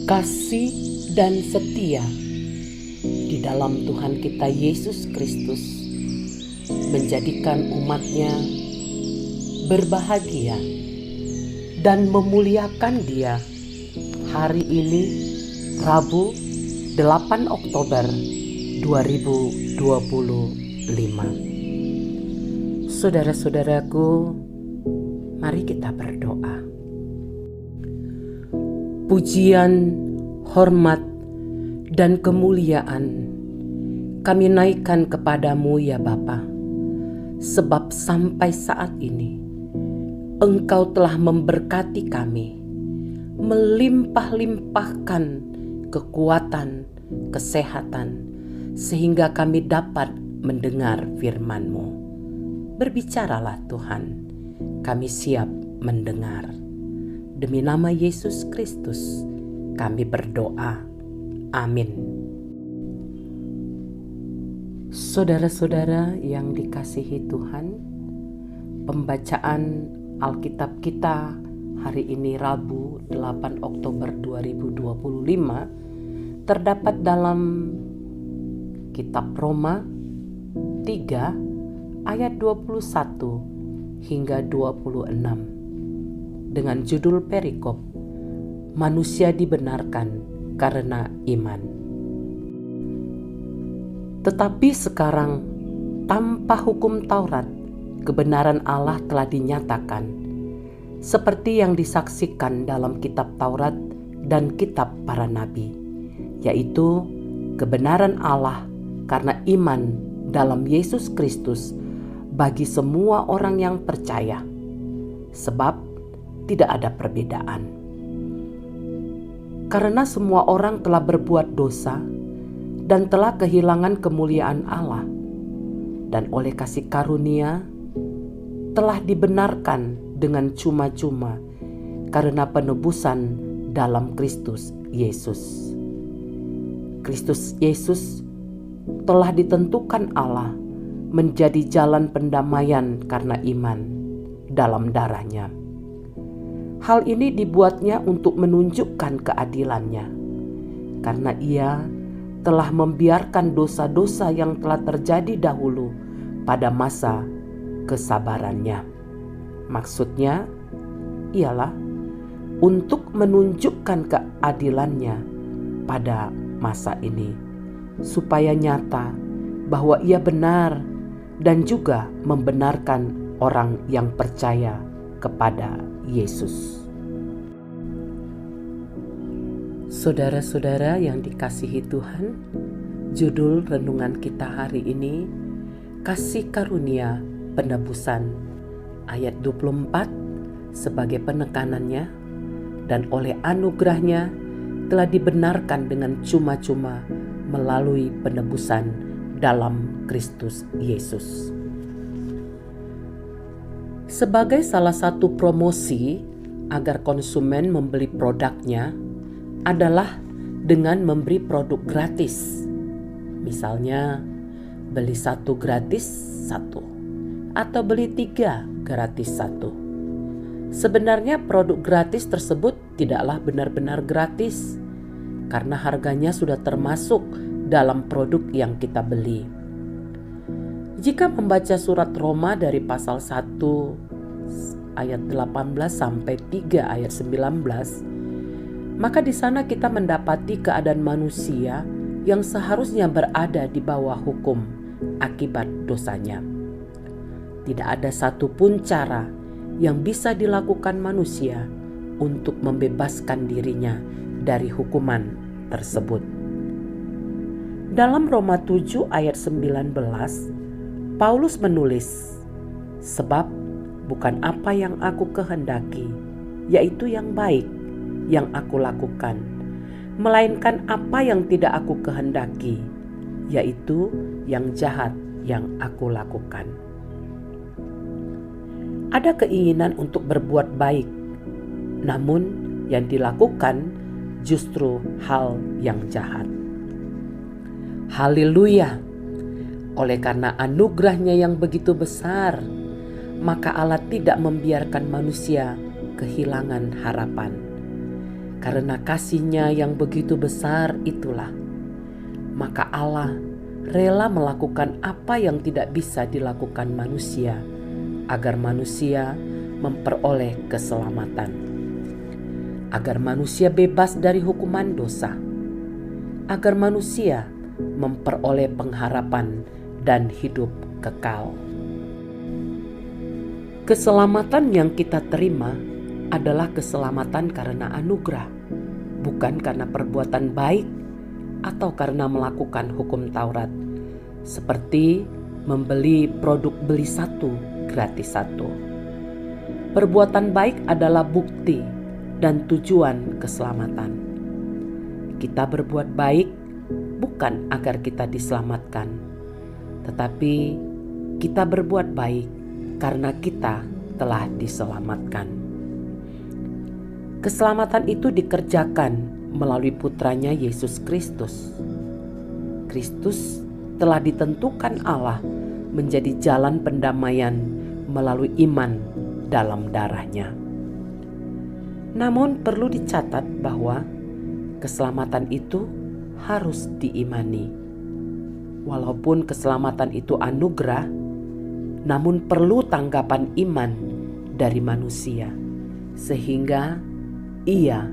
kasih dan setia di dalam Tuhan kita Yesus Kristus menjadikan umatnya berbahagia dan memuliakan Dia hari ini Rabu 8 Oktober 2025. Saudara-saudaraku, mari kita berdoa. Pujian, hormat, dan kemuliaan kami naikkan kepadamu ya Bapa, sebab sampai saat ini Engkau telah memberkati kami, melimpah-limpahkan kekuatan, kesehatan, sehingga kami dapat mendengar firman-Mu. Berbicaralah Tuhan, kami siap mendengar. Demi nama Yesus Kristus, kami berdoa. Amin. Saudara-saudara yang dikasihi Tuhan, pembacaan Alkitab kita hari ini Rabu 8 Oktober 2025 terdapat dalam kitab Roma 3 ayat 21 hingga 26 dengan judul perikop Manusia Dibenarkan Karena Iman. Tetapi sekarang tanpa hukum Taurat, kebenaran Allah telah dinyatakan, seperti yang disaksikan dalam kitab Taurat dan kitab para nabi, yaitu kebenaran Allah karena iman dalam Yesus Kristus bagi semua orang yang percaya, sebab tidak ada perbedaan. Karena semua orang telah berbuat dosa dan telah kehilangan kemuliaan Allah, dan oleh kasih karunia telah dibenarkan dengan cuma-cuma karena penebusan dalam Kristus Yesus. Kristus Yesus telah ditentukan Allah menjadi jalan pendamaian karena iman dalam darah-Nya. Hal ini dibuatnya untuk menunjukkan keadilannya, karena Ia telah membiarkan dosa-dosa yang telah terjadi dahulu pada masa kesabarannya. Maksudnya ialah untuk menunjukkan keadilannya pada masa ini, supaya nyata bahwa Ia benar dan juga membenarkan orang yang percaya kepada Yesus. Saudara-saudara yang dikasihi Tuhan, judul renungan kita hari ini Kasih Karunia Penebusan, ayat 24 sebagai penekanannya, dan oleh anugerahnya telah dibenarkan dengan cuma-cuma melalui penebusan dalam Kristus Yesus. Sebagai salah satu promosi agar konsumen membeli produknya adalah dengan memberi produk gratis. Misalnya, beli 1 gratis 1 atau beli 3 gratis 1. Sebenarnya produk gratis tersebut tidaklah benar-benar gratis, karena harganya sudah termasuk dalam produk yang kita beli. Jika membaca surat Roma dari pasal 1 ayat 18 sampai 3 ayat 19, maka di sana kita mendapati keadaan manusia yang seharusnya berada di bawah hukum akibat dosanya. Tidak ada satupun cara yang bisa dilakukan manusia untuk membebaskan dirinya dari hukuman tersebut. Dalam Roma 7 ayat 19, Paulus menulis, "Sebab bukan apa yang aku kehendaki, yaitu yang baik yang aku lakukan, melainkan apa yang tidak aku kehendaki, yaitu yang jahat yang aku lakukan." Ada keinginan untuk berbuat baik, namun yang dilakukan justru hal yang jahat. Haleluya! Oleh karena anugerah-Nya yang begitu besar, maka Allah tidak membiarkan manusia kehilangan harapan. Karena kasih-Nya yang begitu besar itulah, maka Allah rela melakukan apa yang tidak bisa dilakukan manusia, agar manusia memperoleh keselamatan, agar manusia bebas dari hukuman dosa, agar manusia memperoleh pengharapan dan hidup kekal. Keselamatan yang kita terima adalah keselamatan karena anugerah, bukan karena perbuatan baik atau karena melakukan hukum Taurat, seperti membeli produk beli satu gratis satu. Perbuatan baik adalah bukti dan tujuan keselamatan. Kita berbuat baik bukan agar kita diselamatkan, tetapi kita berbuat baik karena kita telah diselamatkan. Keselamatan itu dikerjakan melalui putranya Yesus Kristus. Kristus telah ditentukan Allah menjadi jalan pendamaian melalui iman dalam darah-Nya. Namun perlu dicatat bahwa keselamatan itu harus diimani. Walaupun keselamatan itu anugerah, namun perlu tanggapan iman dari manusia, sehingga ia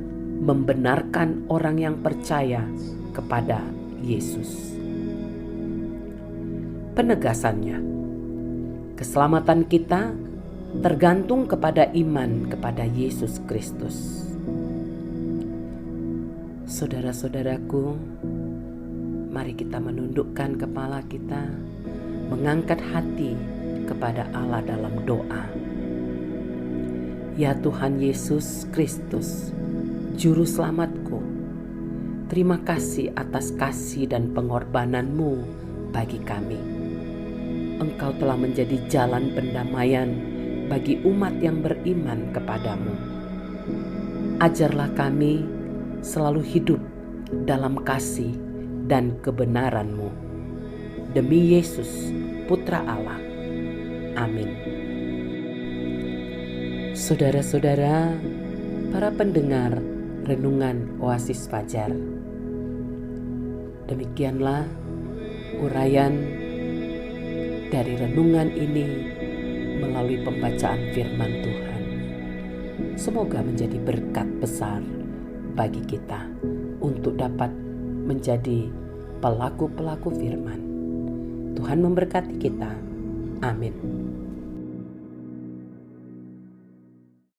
membenarkan orang yang percaya kepada Yesus. Penegasannya, keselamatan kita tergantung kepada iman kepada Yesus Kristus. Saudara-saudaraku, mari kita menundukkan kepala kita, mengangkat hati kepada Allah dalam doa. Ya Tuhan Yesus Kristus, Juru Selamatku, terima kasih atas kasih dan pengorbanan-Mu bagi kami. Engkau telah menjadi jalan pendamaian bagi umat yang beriman kepadamu. Ajarlah kami selalu hidup dalam kasih dan kebenaran-Mu. Demi Yesus, Putra Allah. Amin. Saudara-saudara, para pendengar Renungan Oasis Fajar, demikianlah uraian dari renungan ini melalui pembacaan firman Tuhan. Semoga menjadi berkat besar bagi kita untuk dapat menjadi pelaku-pelaku firman. Tuhan memberkati kita. Amin.